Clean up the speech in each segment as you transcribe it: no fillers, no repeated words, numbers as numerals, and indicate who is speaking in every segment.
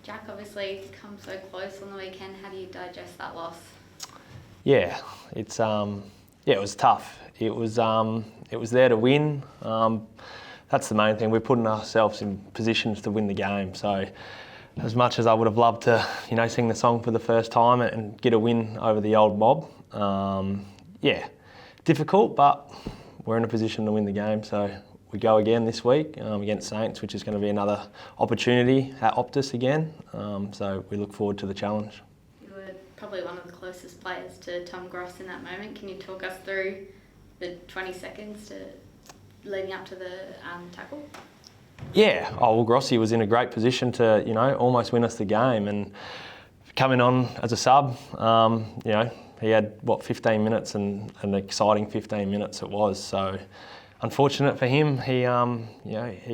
Speaker 1: Jack obviously come so close on the weekend. How do you digest that loss?
Speaker 2: Yeah, it was tough. It was there to win. That's the main thing. We're putting ourselves in positions to win the game. So, as much as I would have loved to, sing the song for the first time and get a win over the old mob, difficult, but we're in a position to win the game. So we go again this week against Saints, which is going to be another opportunity at Optus again. So we look forward to the challenge.
Speaker 1: You were probably one of the closest players to Tom Gross in that moment. Can you talk us through the 20 seconds leading up to the tackle?
Speaker 2: Yeah, Grossi was in a great position to, almost win us the game, and coming on as a sub, he had 15 minutes and an exciting 15 minutes it was. So unfortunate for him, he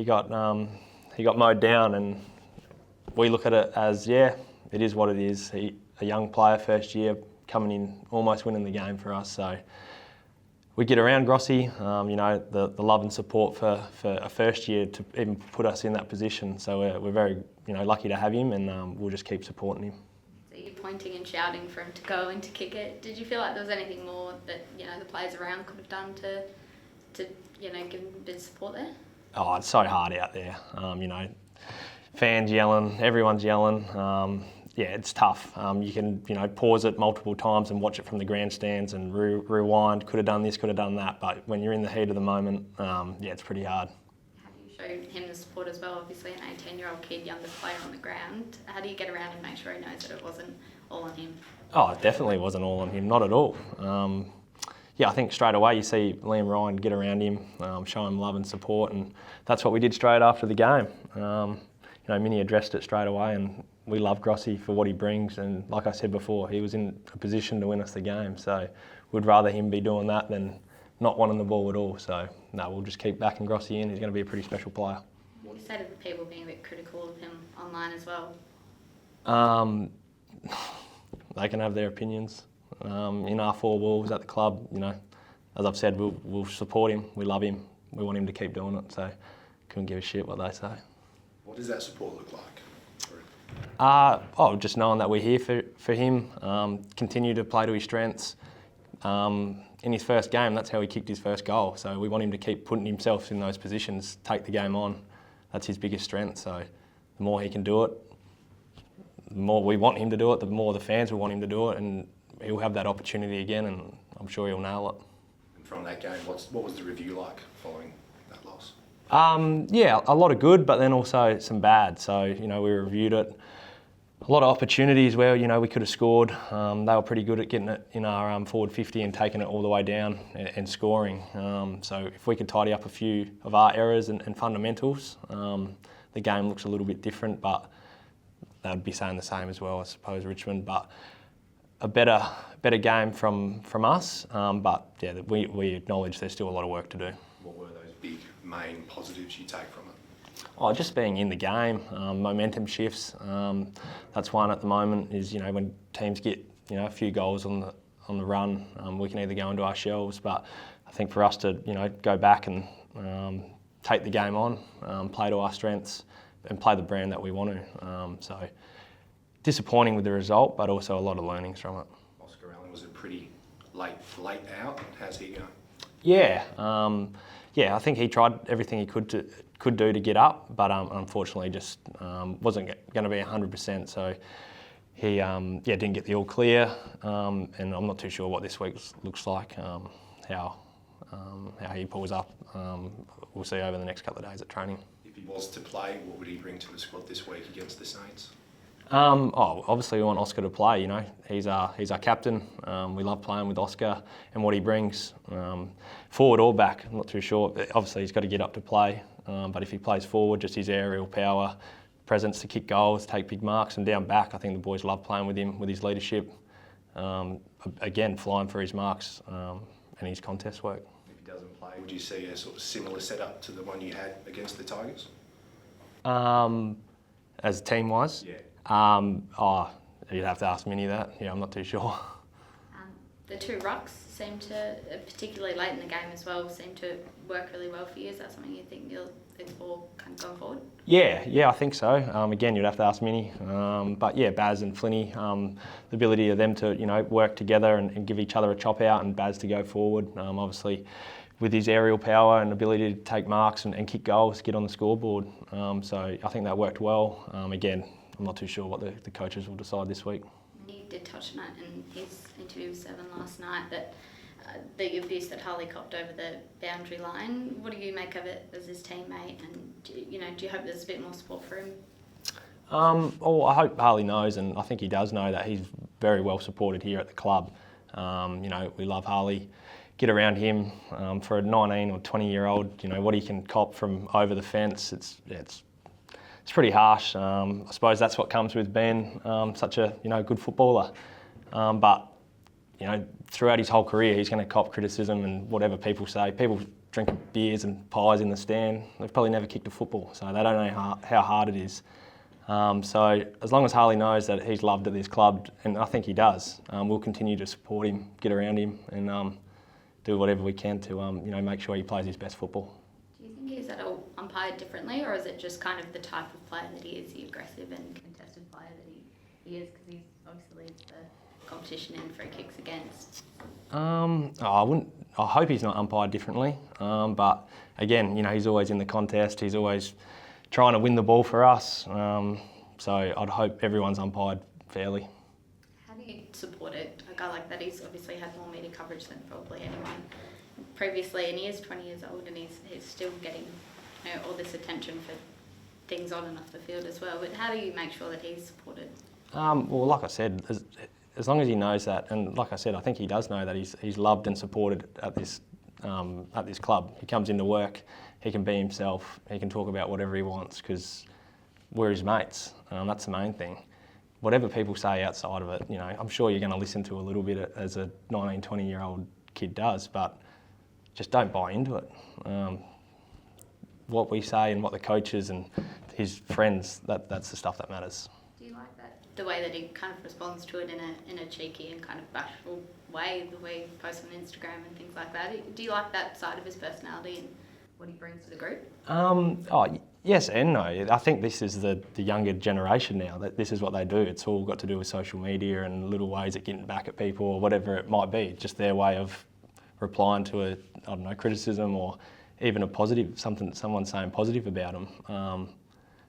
Speaker 2: got mowed down, and we look at it as it is what it is. A young player, first year, coming in, almost winning the game for us. So we get around Grossi, the love and support for a first year to even put us in that position. So we're very lucky to have him, and we'll just keep supporting him.
Speaker 1: So you're pointing and shouting for him to go and to kick it. Did you feel like there was anything more that the players around could have done to give him a bit of support there?
Speaker 2: Oh, it's so hard out there. Fans yelling, everyone's yelling. It's tough. You can, pause it multiple times and watch it from the grandstands and rewind. Could have done this, could have done that. But when you're in the heat of the moment, it's pretty hard.
Speaker 1: How do you show him the support as well? Obviously, an 18-year-old kid, youngest player on the ground. How do you get around and make sure he knows that it wasn't all on him?
Speaker 2: Oh, it definitely wasn't all on him. Not at all. I think straight away you see Liam Ryan get around him, show him love and support, and that's what we did straight after the game. Minnie addressed it straight away, and we love Grossi for what he brings, and like I said before, he was in a position to win us the game, so we'd rather him be doing that than not wanting the ball at all. So no, we'll just keep backing Grossi in. He's going to be a pretty special player.
Speaker 1: What do you say to the people being a bit critical of him online as well?
Speaker 2: They can have their opinions. In our four walls at the club, as I've said, we'll support him, we love him, we want him to keep doing it, so couldn't give a shit what they say.
Speaker 3: What does that support look like?
Speaker 2: Just knowing that we're here for him, continue to play to his strengths. In his first game, that's how he kicked his first goal. So we want him to keep putting himself in those positions, take the game on. That's his biggest strength. So the more he can do it, the more we want him to do it, the more the fans will want him to do it, and he'll have that opportunity again, and I'm sure he'll nail it.
Speaker 3: And from that game, what was the review like following that loss?
Speaker 2: A lot of good, but then also some bad. So, we reviewed it. A lot of opportunities where, we could have scored. They were pretty good at getting it in our forward 50 and taking it all the way down and scoring. So if we could tidy up a few of our errors and fundamentals, the game looks a little bit different, but they would be saying the same as well, I suppose, Richmond. But a better game from us, we acknowledge there's still a lot of work to do.
Speaker 3: What were those big main positives you take from it?
Speaker 2: Just being in the game, momentum shifts. That's one at the moment. Is when teams get a few goals on the run, we can either go into our shells. But I think for us to go back and take the game on, play to our strengths, and play the brand that we want to. So disappointing with the result, but also a lot of learnings from it.
Speaker 3: Oscar Allen was a pretty late out. How's he going?
Speaker 2: Yeah, I think he tried everything he could do to get up, but unfortunately just wasn't going to be 100%. So he didn't get the all clear, and I'm not too sure what this week looks like. How he pulls up, we'll see over the next couple of days at training.
Speaker 3: If he was to play, what would he bring to the squad this week against the Saints?
Speaker 2: Obviously we want Oscar to play. He's our captain. We love playing with Oscar and what he brings, forward or back. I'm not too sure. Obviously he's got to get up to play, but if he plays forward, just his aerial power, presence to kick goals, take big marks, and down back, I think the boys love playing with him, with his leadership. Again, flying for his marks and his contest work.
Speaker 3: If he doesn't play, would you see a sort of similar setup to the one you had against the Tigers?
Speaker 2: As team-wise?
Speaker 3: Yeah.
Speaker 2: You'd have to ask Minnie that. Yeah, I'm not too sure.
Speaker 1: The two rucks seem to, particularly late in the game as well, seem to work really well for you. Is that something you think you'll all kind of going forward?
Speaker 2: Yeah, I think so. Again, you'd have to ask Minnie. But yeah, Baz and Flinny, the ability of them to, work together and give each other a chop out, and Baz to go forward. Obviously, with his aerial power and ability to take marks and kick goals, get on the scoreboard. So I think that worked well. Again, I'm not too sure what the coaches will decide this week.
Speaker 1: He did touch on it in his interview with Seven last night, that the abuse that Harley copped over the boundary line. What do you make of it as his teammate, and do you hope there's a bit more support for him?
Speaker 2: I hope Harley knows, and I think he does know, that he's very well supported here at the club. We love Harley. Get around him. For a 19 or 20-year-old, what he can cop from over the fence, it's pretty harsh. I suppose that's what comes with being such a good footballer. But throughout his whole career, he's going to cop criticism and whatever people say. People drinking beers and pies in the stand, they've probably never kicked a football, so they don't know how hard it is. So as long as Harley knows that he's loved at this club, and I think he does, we'll continue to support him, get around him, and do whatever we can to make sure he plays his best football.
Speaker 1: Do you think he's umpired differently, or is it just kind of the type of player that he is, the aggressive and contested player that he is, because he's obviously the competition in free kicks against?
Speaker 2: I hope he's not umpired differently, but again, he's always in the contest, he's always trying to win the ball for us, so I'd hope everyone's umpired fairly.
Speaker 1: How do you support it? A guy like that, he's obviously had more media coverage than probably anyone previously, and he is 20 years old, and he's still getting all this attention for things on and off the field as well. But how do you make sure that he's supported?
Speaker 2: Well, like I said, as long as he knows that, and like I said, I think he does know that he's loved and supported at this club. He comes into work, he can be himself, he can talk about whatever he wants, because we're his mates. That's the main thing. Whatever people say outside of it, I'm sure you're going to listen to a little bit as a 19, 20-year-old kid does, but just don't buy into it. What we say and what the coaches and his friends, that's the stuff that matters.
Speaker 1: Do you like that? The way that he kind of responds to it in a cheeky and kind of bashful way, the way he posts on Instagram and things like that. Do you like that side of his personality and what he brings to the group?
Speaker 2: Yes and no. I think this is the younger generation now, that this is what they do. It's all got to do with social media and little ways of getting back at people or whatever it might be, just their way of replying to criticism or even a positive, someone saying positive about them.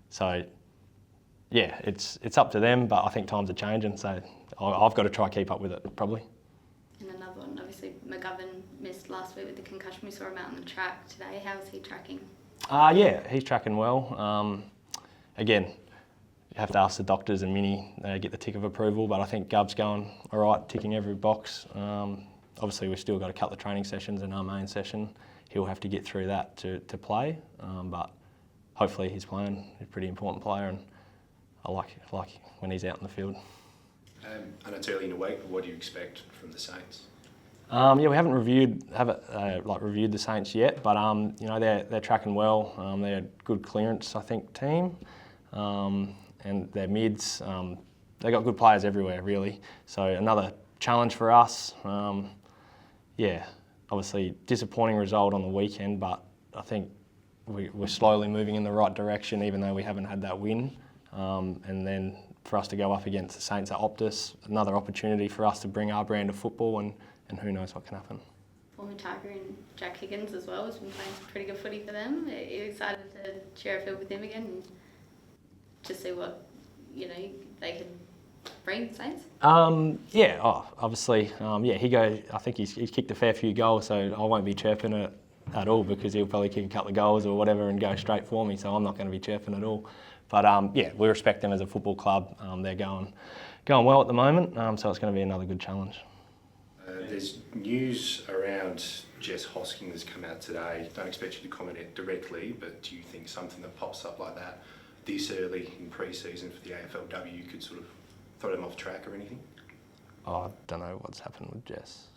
Speaker 2: So yeah, it's up to them, but I think times are changing, so I've got to try keep up with it, probably.
Speaker 1: And another one, obviously McGovern missed last week with the concussion. We saw him out on the track today. How's he tracking?
Speaker 2: Yeah, he's tracking well. Again, you have to ask the doctors and Minnie, get the tick of approval, but I think Gub's going all right, ticking every box. Obviously, we've still got a couple of training sessions in our main session. He'll have to get through that to play, but hopefully he's playing. He's a pretty important player, and I like when he's out in the field.
Speaker 3: And it's early in the week, but what do you expect from the Saints?
Speaker 2: Yeah, we haven't reviewed the Saints yet, but they're tracking well. They're a good clearance, I think, team, and their mids. They got good players everywhere, really. So another challenge for us. Yeah, obviously disappointing result on the weekend, but I think we're slowly moving in the right direction, even though we haven't had that win. And then for us to go up against the Saints at Optus, another opportunity for us to bring our brand of football, and who knows what can happen.
Speaker 1: Former Tiger and Jack Higgins as well has been playing some pretty good footy for them. Are you excited to share a field with him again and to see what they can bring the Saints?
Speaker 2: Yeah, obviously, I think he's kicked a fair few goals, so I won't be chirping it at all, because he'll probably kick a couple of goals or whatever and go straight for me, so I'm not going to be chirping at all. But we respect them as a football club. They're going well at the moment, so it's going to be another good challenge.
Speaker 3: There's news around Jess Hosking that's come out today. Don't expect you to comment it directly, but do you think something that pops up like that this early in pre-season for the AFLW could sort of throw them off track or anything?
Speaker 2: I don't know what's happened with Jess.